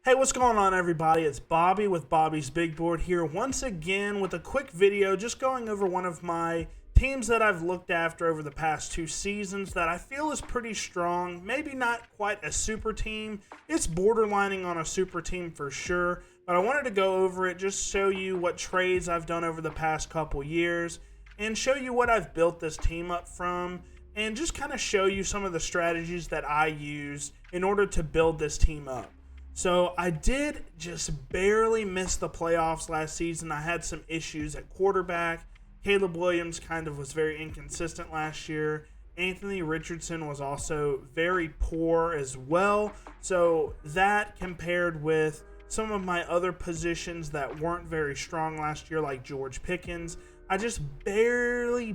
Hey, what's going on, everybody? It's Bobby with Bobby's Big Board here once again with a quick video just going over one of my teams that I've looked after over the past 2 seasons that I feel is pretty strong. Maybe not quite a super team. It's borderlining on a super team for sure, but I wanted to go over it, just show you what trades I've done over the past couple years and show you what I've built this team up from and just kind of show you some of the strategies that I use in order to build this team up. So I did just barely miss the playoffs last season. I had some issues at quarterback. Caleb Williams kind of was very inconsistent last year. Anthony Richardson was also very poor as well. So that compared with some of my other positions that weren't very strong last year, like George Pickens, I just barely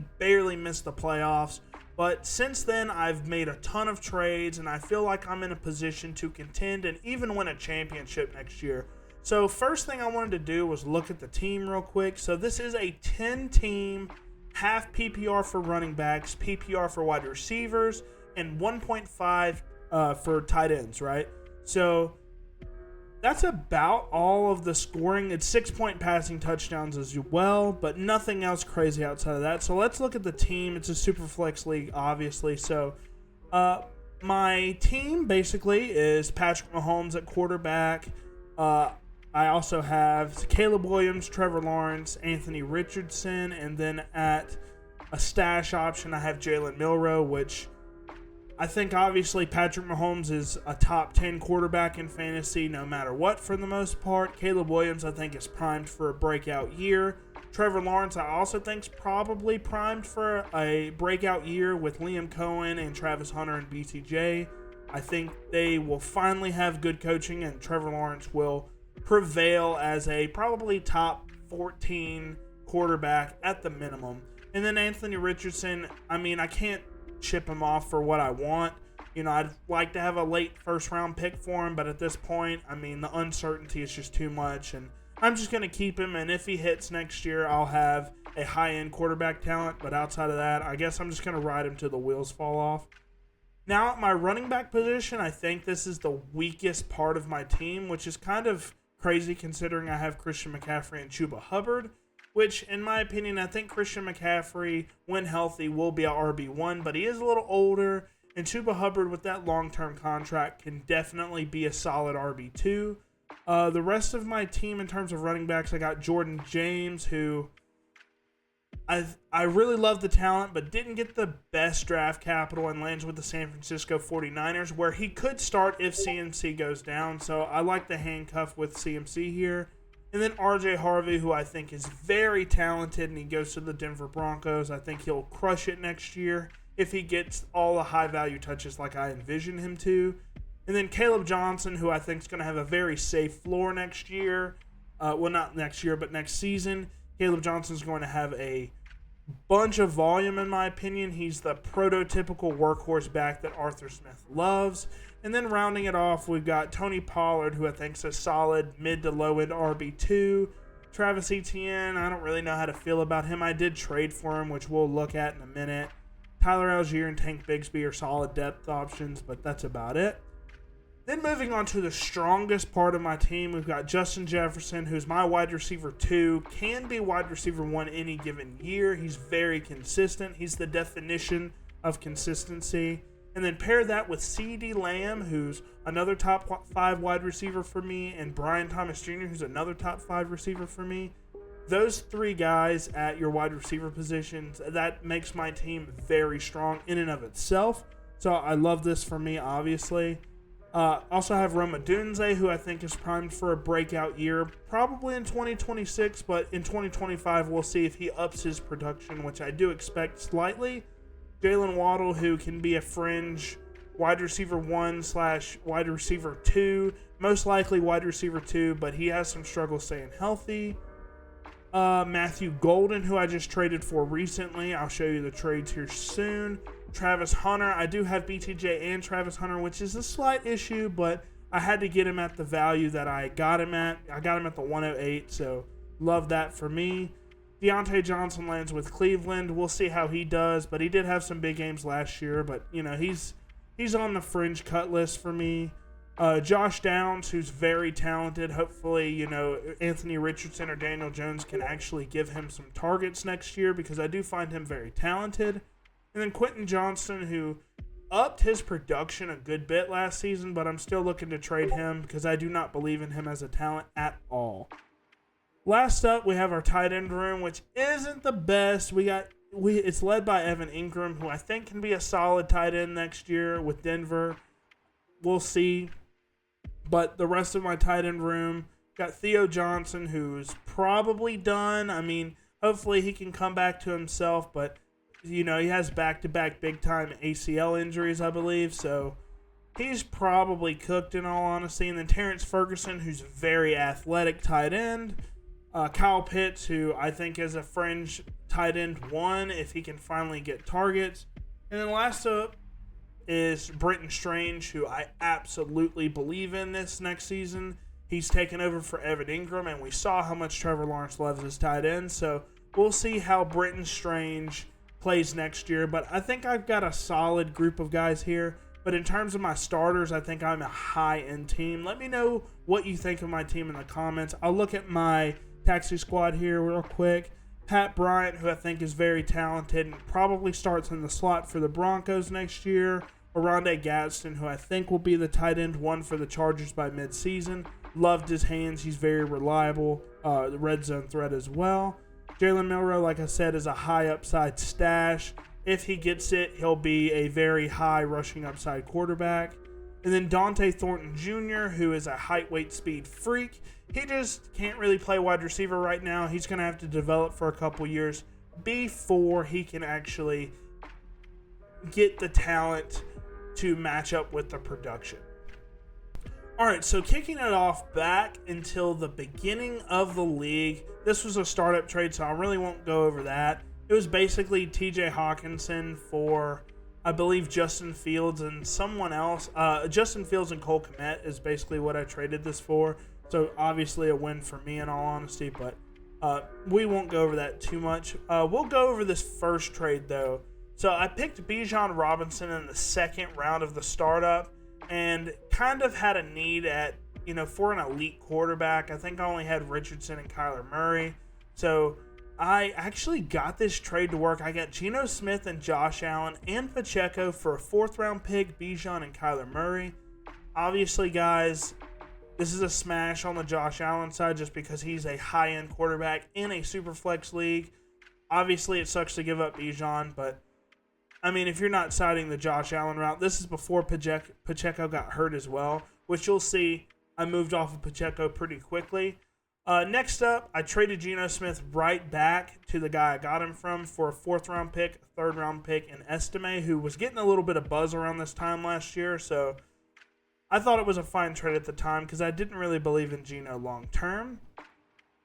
missed the playoffs. But since then, I've made a ton of trades, and I feel like I'm in a position to contend and even win a championship next year. So first thing I wanted to do was look at the team real quick. So this is a 10-team, half PPR for running backs, PPR for wide receivers, and 1.5 for tight ends, right? So that's about all of the scoring. It's 6-point passing touchdowns as well, but nothing else crazy outside of that. So let's look at the team. It's a super flex league, obviously. So my team basically is Patrick Mahomes at quarterback. I also have Caleb Williams, Trevor Lawrence, Anthony Richardson, and then at a stash option, I have Jalen Milroe, which I think obviously Patrick Mahomes is a top 10 quarterback in fantasy no matter what for the most part. Caleb Williams I think is primed for a breakout year. Trevor Lawrence I also think is probably primed for a breakout year with Liam Cohen and Travis Hunter and BTJ. I think they will finally have good coaching and Trevor Lawrence will prevail as a probably top 14 quarterback at the minimum. And then Anthony Richardson, I mean, I can't ship him off for what I want. You know, I'd like to have a late first round pick for him, but at this point, I mean, the uncertainty is just too much, and I'm just going to keep him, and if he hits next year, I'll have a high-end quarterback talent, but outside of that, I guess I'm just going to ride him till the wheels fall off. Now, at my running back position, I think this is the weakest part of my team, which is kind of crazy considering I have Christian McCaffrey and Chuba Hubbard, which, in my opinion, I think Christian McCaffrey, when healthy, will be a RB1, but he is a little older, and Chuba Hubbard, with that long-term contract, can definitely be a solid RB2. The rest of my team, in terms of running backs, I got Jordan James, who I really love the talent, but didn't get the best draft capital and lands with the San Francisco 49ers, where he could start if CMC goes down, so I like the handcuff with CMC here. And then RJ Harvey, who I think is very talented, and he goes to the Denver Broncos. I think he'll crush it next year if he gets all the high-value touches like I envision him to. And then Caleb Johnson, who I think is going to have a very safe floor next year. Well, not next year, but next season. Caleb Johnson is going to have a bunch of volume, in my opinion. He's the prototypical workhorse back that Arthur Smith loves. And then rounding it off, we've got Tony Pollard, who I think is a solid mid to low end RB2. Travis Etienne, I don't really know how to feel about him. I did trade for him, which we'll look at in a minute. Tyler Algier and Tank Bigsby are solid depth options, but that's about it. Then moving on to the strongest part of my team, we've got Justin Jefferson, who's my wide receiver 2, can be wide receiver 1 any given year. He's very consistent. He's the definition of consistency. And then pair that with CeeDee Lamb, who's another top 5 wide receiver for me, and Brian Thomas Jr., who's another top 5 receiver for me. Those 3 guys at your wide receiver positions, that makes my team very strong in and of itself. So I love this for me, obviously. Also have Roma Dunze, who I think is primed for a breakout year, probably in 2026, but in 2025 we'll see if he ups his production, which I do expect slightly. Jalen Waddle, who can be a fringe wide receiver 1/wide receiver 2, most likely wide receiver 2, but he has some struggles staying healthy. Matthew Golden, who I just traded for recently. I'll show you the trades here soon. Travis Hunter. I do have BTJ and Travis Hunter, which is a slight issue, but I had to get him at the value that I got him at. I got him at the 108, so love that for me. Deontay Johnson lands with Cleveland. We'll see how he does, but he did have some big games last year, but you know, he's on the fringe cut list for me. Josh Downs, who's very talented. Hopefully, Anthony Richardson or Daniel Jones can actually give him some targets next year because I do find him very talented. And then Quentin Johnston, who upped his production a good bit last season, but I'm still looking to trade him because I do not believe in him as a talent at all. Last up, we have our tight end room, which isn't the best. It's led by Evan Ingram, who I think can be a solid tight end next year with Denver. We'll see. But the rest of my tight end room, got Theo Johnson, who's probably done. I mean, hopefully he can come back to himself, but he has back-to-back big-time ACL injuries, I believe, so he's probably cooked in all honesty. And then Terrence Ferguson, who's a very athletic tight end. Kyle Pitts, who I think is a fringe tight end 1 if he can finally get targets. And then last up is Brenton Strange, who I absolutely believe in this next season. He's taken over for Evan Ingram, and we saw how much Trevor Lawrence loves his tight end, so we'll see how Brenton Strange plays next year. But I think I've got a solid group of guys here. But in terms of my starters, I think I'm a high-end team. Let me know what you think of my team in the comments. I'll look at my taxi squad here real quick. Pat Bryant, who I think is very talented and probably starts in the slot for the Broncos next year. Oronde Gadsden, who I think will be the tight end 1 for the Chargers by midseason. Loved his hands. He's very reliable. The red zone threat as well. Jalen Milroe, like I said, is a high upside stash. If he gets it, he'll be a very high rushing upside quarterback. And then Dante Thornton Jr., who is a height, weight, speed freak. He just can't really play wide receiver right now. He's going to have to develop for a couple years before he can actually get the talent to match up with the production. All right, so kicking it off back until the beginning of the league, this was a startup trade, so I really won't go over that. It was basically TJ Hawkinson for, I believe, Justin Fields and someone else. Justin Fields and Cole Kmet is basically what I traded this for. So obviously a win for me in all honesty, but we won't go over that too much. We'll go over this first trade though. So I picked Bijan Robinson in the second round of the startup and kind of had a need at, for an elite quarterback. I think I only had Richardson and Kyler Murray. So I actually got this trade to work. I got Geno Smith and Josh Allen and Pacheco for a 4th round pick, Bijan and Kyler Murray. Obviously, guys, this is a smash on the Josh Allen side just because he's a high-end quarterback in a super flex league. Obviously, it sucks to give up Bijan, but I mean, if you're not siding the Josh Allen route, this is before Pacheco got hurt as well, which you'll see I moved off of Pacheco pretty quickly. Next up, I traded Geno Smith right back to the guy I got him from for a 4th round pick, a 3rd round pick, and Estime, who was getting a little bit of buzz around this time last year. So I thought it was a fine trade at the time because I didn't really believe in Geno long term.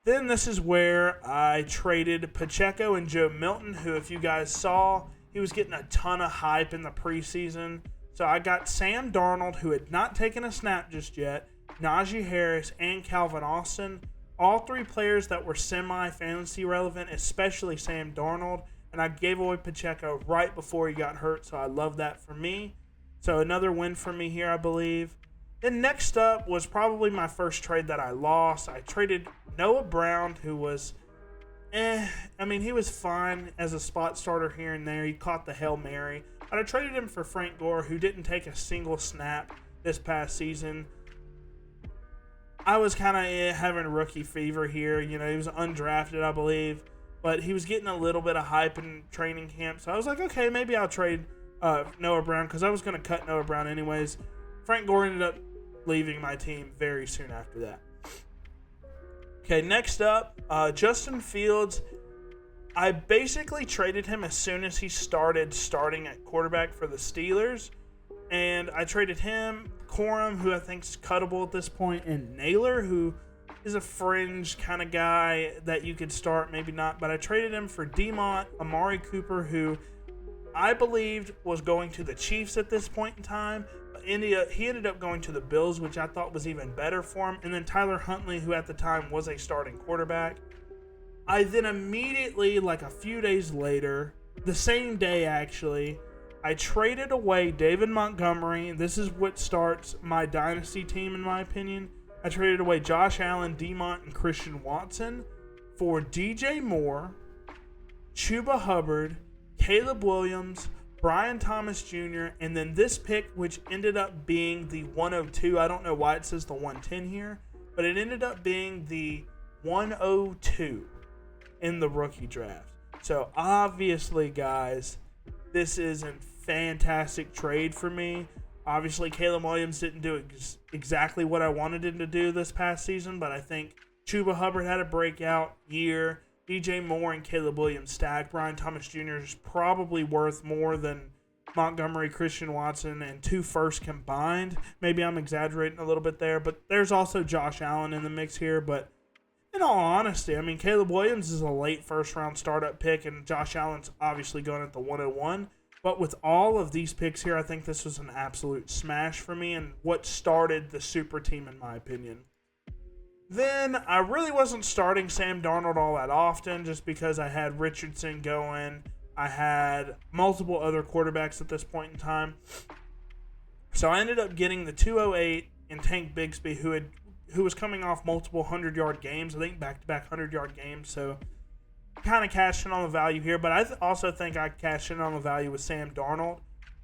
Then this is where I traded Pacheco and Joe Milton, who, if you guys saw, he was getting a ton of hype in the preseason. So I got Sam Darnold, who had not taken a snap just yet, Najee Harris, and Calvin Austin. All 3 players that were semi-fantasy relevant, especially Sam Darnold. And I gave away Pacheco right before he got hurt, so I love that for me. So another win for me here, I believe. Then next up was probably my first trade that I lost. I traded Noah Brown, who was he was fine as a spot starter here and there. He caught the Hail Mary. But I traded him for Frank Gore, who didn't take a single snap this past season. I was kind of having rookie fever here. He was undrafted, I believe. But he was getting a little bit of hype in training camp. So I was like, okay, maybe I'll trade Noah Brown because I was going to cut Noah Brown anyways. Frank Gore ended up leaving my team very soon after that. Okay, next up, Justin Fields. I basically traded him as soon as he starting at quarterback for the Steelers. And I traded him, Corum, who I think is cuttable at this point, and Naylor, who is a fringe kind of guy that you could start, maybe not. But I traded him for Demont, Amari Cooper, who I believed was going to the Chiefs at this point in time. He ended up going to the Bills, which I thought was even better for him. And then Tyler Huntley, who at the time was a starting quarterback. I then immediately, like a few days later, the same day actually, I traded away David Montgomery. This is what starts my Dynasty team, in my opinion. I traded away Josh Allen, Demont, and Christian Watson for DJ Moore, Chuba Hubbard, Caleb Williams, Brian Thomas Jr., and then this pick, which ended up being the 102. I don't know why it says the 110 here, but it ended up being the 102 in the rookie draft. So obviously, guys, this is a fantastic trade for me. Obviously, Caleb Williams didn't do exactly what I wanted him to do this past season, but I think Chuba Hubbard had a breakout year. DJ Moore and Caleb Williams stacked. Brian Thomas Jr. is probably worth more than Montgomery, Christian Watson, and 2 firsts combined. Maybe I'm exaggerating a little bit there, but there's also Josh Allen in the mix here. But in all honesty, I mean, Caleb Williams is a late first-round startup pick, and Josh Allen's obviously going at the 101. But with all of these picks here, I think this was an absolute smash for me and what started the super team, in my opinion. Then I really wasn't starting Sam Darnold all that often just because I had Richardson going. I had multiple other quarterbacks at this point in time. So I ended up getting the 208 and Tank Bigsby, who was coming off multiple 100-yard games. I think back-to-back 100-yard games. So kind of cashed in on the value here. But I also think I cashed in on the value with Sam Darnold.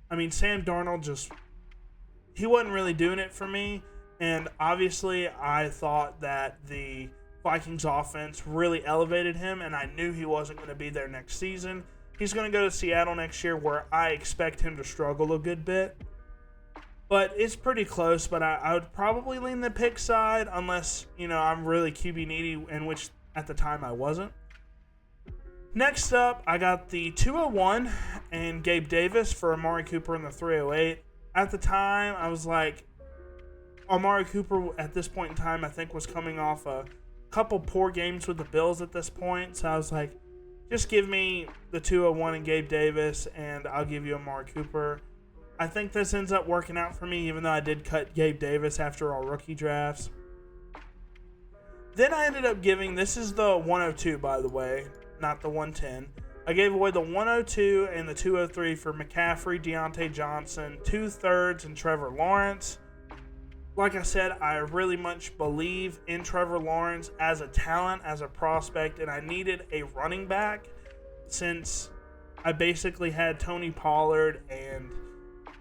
I mean, Sam Darnold he wasn't really doing it for me. And obviously, I thought that the Vikings offense really elevated him, and I knew he wasn't going to be there next season. He's going to go to Seattle next year, where I expect him to struggle a good bit. But it's pretty close, but I would probably lean the pick side unless, I'm really QB needy, in which at the time I wasn't. Next up, I got the 201 and Gabe Davis for Amari Cooper in the 308. At the time, I was like, Amari Cooper at this point in time, I think, was coming off a couple poor games with the Bills at this point. So I was like, just give me the 201 and Gabe Davis, and I'll give you Amari Cooper. I think this ends up working out for me, even though I did cut Gabe Davis after all rookie drafts. Then I ended up this is the 102, by the way, not the 110. I gave away the 102 and the 203 for McCaffrey, Deontay Johnson, 2/3, and Trevor Lawrence. Like I said, I really much believe in Trevor Lawrence as a talent, as a prospect, and I needed a running back since I basically had Tony Pollard and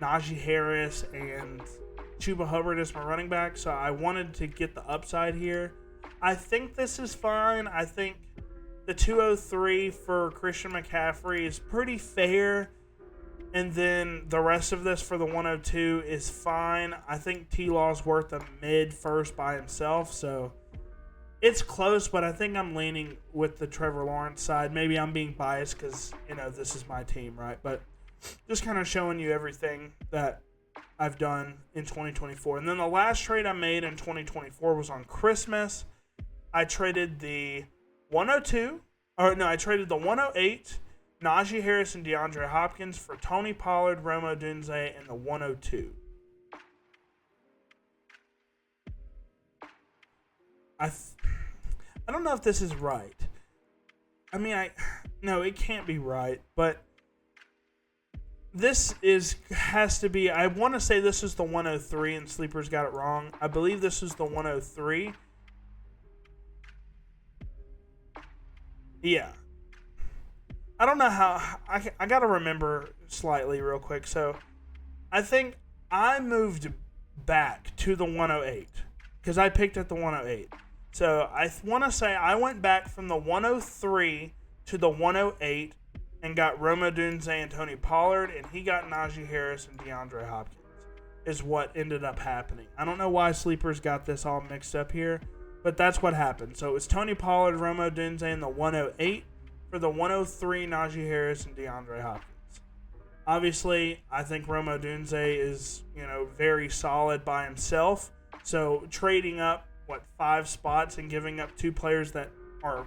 Najee Harris and Chuba Hubbard as my running back, so I wanted to get the upside here. I think this is fine. I think the 203 for Christian McCaffrey is pretty fair. And then the rest of this for the 102 is fine. I think T-Law's worth a mid-first by himself, so it's close, but I think I'm leaning with the Trevor Lawrence side. Maybe I'm being biased because, this is my team, right? But just kind of showing you everything that I've done in 2024. And then the last trade I made in 2024 was on Christmas. I traded the 108, Najee Harris and DeAndre Hopkins for Tony Pollard, Rome Odunze, and the 102. I don't know if this is right. I mean, no, it can't be right, but this has to be, I want to say this is the 103 and Sleepers got it wrong. I believe this is the 103. Yeah. I don't know how, I got to remember slightly real quick. So I think I moved back to the 108 because I picked at the 108. So I want to say I went back from the 103 to the 108 and got Rome Odunze and Tony Pollard, and he got Najee Harris and DeAndre Hopkins is what ended up happening. I don't know why Sleepers got this all mixed up here, but that's what happened. So it was Tony Pollard, Rome Odunze in the 108. For the 103, Najee Harris and DeAndre Hopkins. Obviously, I think Rome Odunze is, very solid by himself. So trading up, 5 spots and giving up 2 players that are...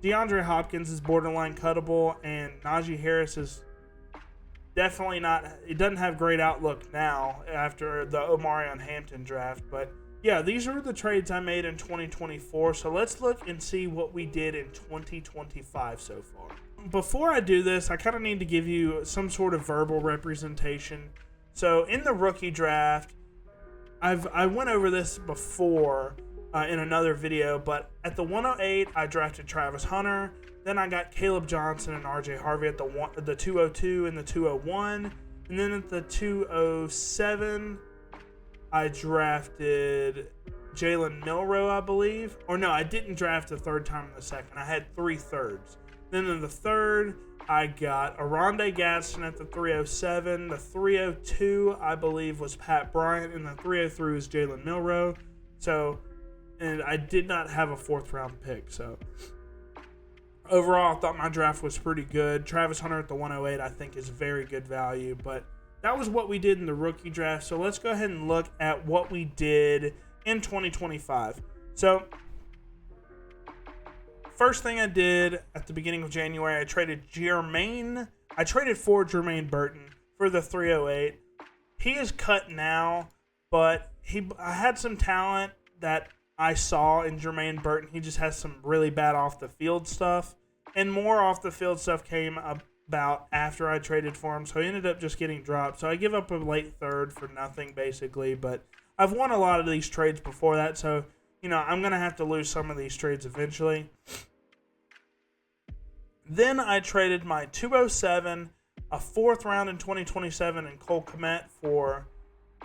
DeAndre Hopkins is borderline cuttable, and Najee Harris is definitely not... It doesn't have great outlook now after the Omarion Hampton draft, but... Yeah, these are the trades I made in 2024, so let's look and see what we did in 2025 so far. before I do this, I kind of need to give you some sort of verbal representation. So in the rookie draft, I went over this before in another video, but at the 108, I drafted Travis Hunter. Then I got Caleb Johnson and RJ Harvey at the 202 and the 201. And then at the 207, I drafted Jalen Milroe, I believe. Or no, I didn't draft the third time in the second. I had 3 thirds. Then in the third, I got Aronde Gadsden at the 307. The 302, I believe, was Pat Bryant. And the 303 was Jalen Milroe. So, and I did not have a 4th round pick. So, overall, I thought my draft was pretty good. Travis Hunter at the 108, I think, is very good value. But that was what we did in the rookie draft. So, let's go ahead and look at what we did in 2025. So, first thing I did at the beginning of January, I traded for Jermaine Burton for the 308. He is cut now, but I had some talent that I saw in Jermaine Burton. He just has some really bad off the field stuff, and more off the field stuff came about after I traded for him, so he ended up just getting dropped. So I give up a late third for nothing, basically, but I've won a lot of these trades before that, so, I'm going to have to lose some of these trades eventually. Then I traded my 207, a 4th round in 2027, and Cole Kmet for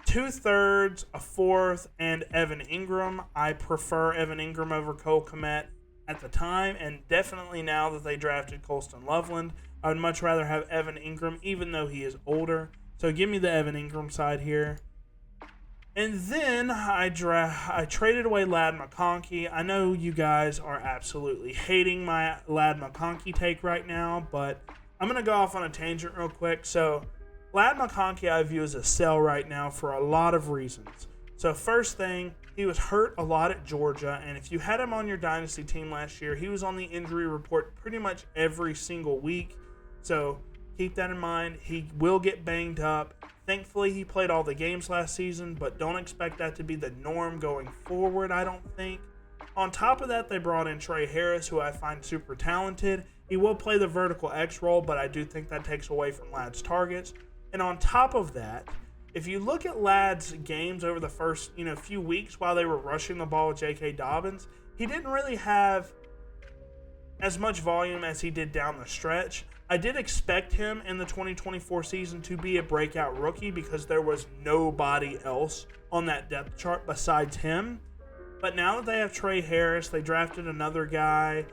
2 thirds, a 4th, and Evan Ingram. I prefer Evan Ingram over Cole Kmet at the time, and definitely now that they drafted Colston Loveland, I would much rather have Evan Ingram, even though he is older. So give me the Evan Ingram side here. And then I traded away Ladd McConkey. I know you guys are absolutely hating my Ladd McConkey take right now, but I'm going to go off on a tangent real quick. So Ladd McConkey I view as a sell right now for a lot of reasons. So first thing, he was hurt a lot at Georgia, and if you had him on your Dynasty team last year, he was on the injury report pretty much every single week. So keep that in mind. He will get banged up. Thankfully, he played all the games last season, but don't expect that to be the norm going forward, I don't think. On top of that, they brought in Trey Harris, who I find super talented. He will play the vertical X role, but I do think that takes away from Ladd's targets. And on top of that, if you look at Ladd's games over the first few weeks while they were rushing the ball with J.K. Dobbins, he didn't really have as much volume as he did down the stretch. I did expect him in the 2024 season to be a breakout rookie because there was nobody else on that depth chart besides him. But now that they have Trey Harris, they drafted another guy.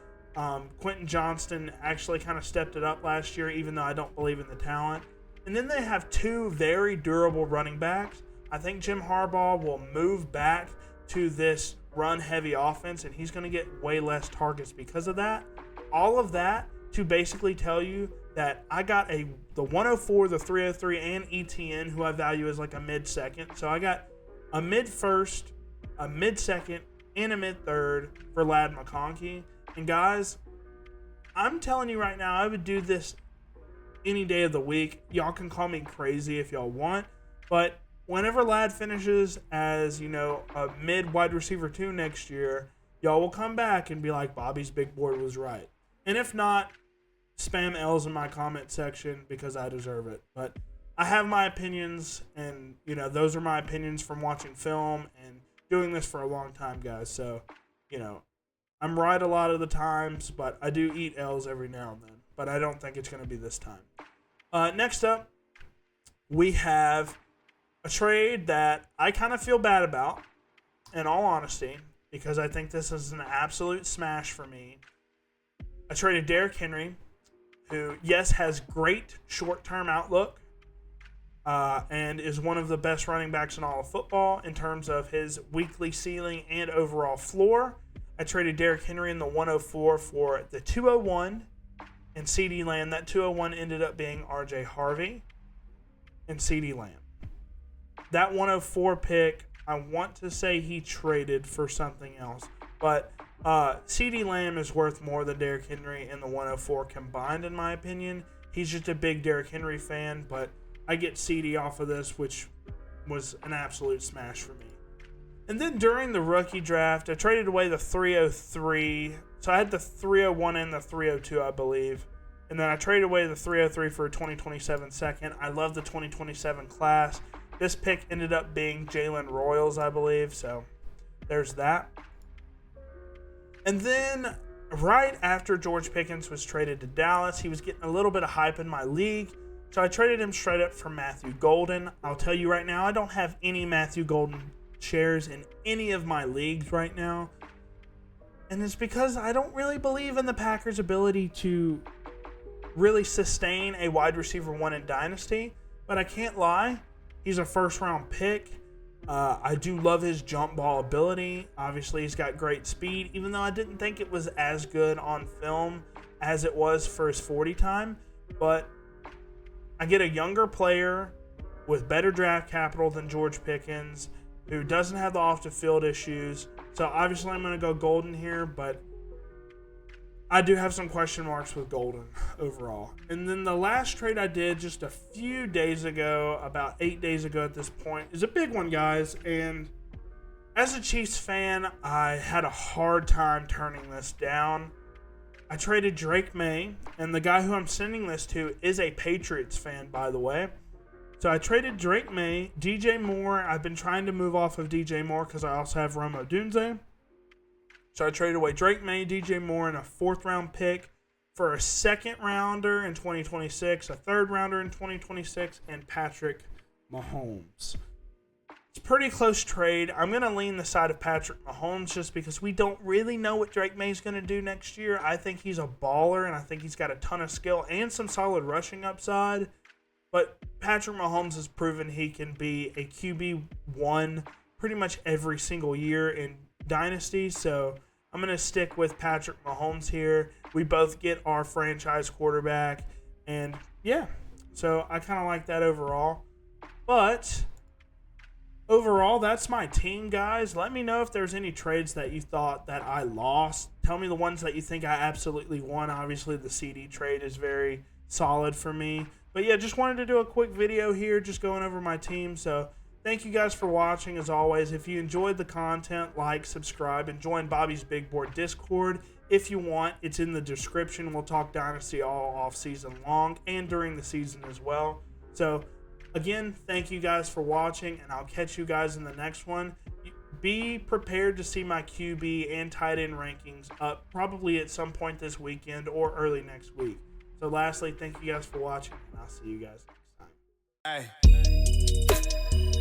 Quentin Johnston actually kind of stepped it up last year, even though I don't believe in the talent. And then they have 2 very durable running backs. I think Jim Harbaugh will move back to this run-heavy offense, and he's going to get way less targets because of that. All of that to basically tell you that I got the 104, the 303, and ETN, who I value as like a mid-second. So I got a mid-first, a mid-second, and a mid-third for Ladd McConkey. And guys, I'm telling you right now, I would do this any day of the week. Y'all can call me crazy if y'all want, but whenever Ladd finishes as, a mid wide receiver 2 next year, y'all will come back and be like, Bobby's big board was right. And if not, spam L's in my comment section because I deserve it. But I have my opinions, and, those are my opinions from watching film and doing this for a long time, guys. So, I'm right a lot of the times, but I do eat L's every now and then. But I don't think it's going to be this time. Next up, we have a trade that I kind of feel bad about, in all honesty, because I think this is an absolute smash for me. I traded Derrick Henry, who, yes, has great short-term outlook and is one of the best running backs in all of football in terms of his weekly ceiling and overall floor. I traded Derrick Henry in the 104 for the 201 and CeeDee Lamb. That 201 ended up being RJ Harvey and CeeDee Lamb. That 104 pick, I want to say he traded for something else, but CeeDee Lamb is worth more than Derrick Henry and the 104 combined, in my opinion. He's just a big Derrick Henry fan, but I get CeeDee off of this, which was an absolute smash for me. And then during the rookie draft, I traded away the 303. So I had the 301 and the 302, I believe. And then I traded away the 303 for a 2027 second. I love the 2027 class. This pick ended up being Jalen Royals, I believe. So there's that. And then right after George Pickens was traded to Dallas, he was getting a little bit of hype in my league. So I traded him straight up for Matthew Golden. I'll tell you right now, I don't have any Matthew Golden shares in any of my leagues right now. And it's because I don't really believe in the Packers' ability to really sustain a wide receiver one in Dynasty. But I can't lie, he's a first-round pick. I do love his jump ball ability. Obviously, he's got great speed, even though I didn't think it was as good on film as it was for his 40 time. But I get a younger player with better draft capital than George Pickens, who doesn't have the off-the-field issues. So obviously I'm going to go Golden here, but I do have some question marks with Golden overall. And then the last trade I did just a few days ago, about 8 days ago at this point, is a big one, guys. And as a Chiefs fan, I had a hard time turning this down. I traded Drake May, and the guy who I'm sending this to is a Patriots fan, by the way. So I traded Drake May, DJ Moore. I've been trying to move off of DJ Moore because I also have Rome Odunze. So I traded away Drake May, DJ Moore, and a 4th-round pick for a 2nd-rounder in 2026, a 3rd-rounder in 2026, and Patrick Mahomes. It's a pretty close trade. I'm going to lean the side of Patrick Mahomes just because we don't really know what Drake May is going to do next year. I think he's a baller, and I think he's got a ton of skill and some solid rushing upside. But Patrick Mahomes has proven he can be a QB1 pretty much every single year in Dynasty, so I'm going to stick with Patrick Mahomes here. We both get our franchise quarterback, and yeah, so I kind of like that overall. But overall, that's my team, guys. Let me know if there's any trades that you thought that I lost. Tell me the ones that you think I absolutely won. Obviously, the CD trade is very solid for me. But yeah, just wanted to do a quick video here, just going over my team. So thank you guys for watching. As always, if you enjoyed the content, like, subscribe, and join Bobby's Big Board Discord if you want. It's in the description. We'll talk Dynasty all off-season long and during the season as well. So again, thank you guys for watching, and I'll catch you guys in the next one. Be prepared to see my QB and tight end rankings up probably at some point this weekend or early next week. So lastly, thank you guys for watching, and I'll see you guys next time. Hey.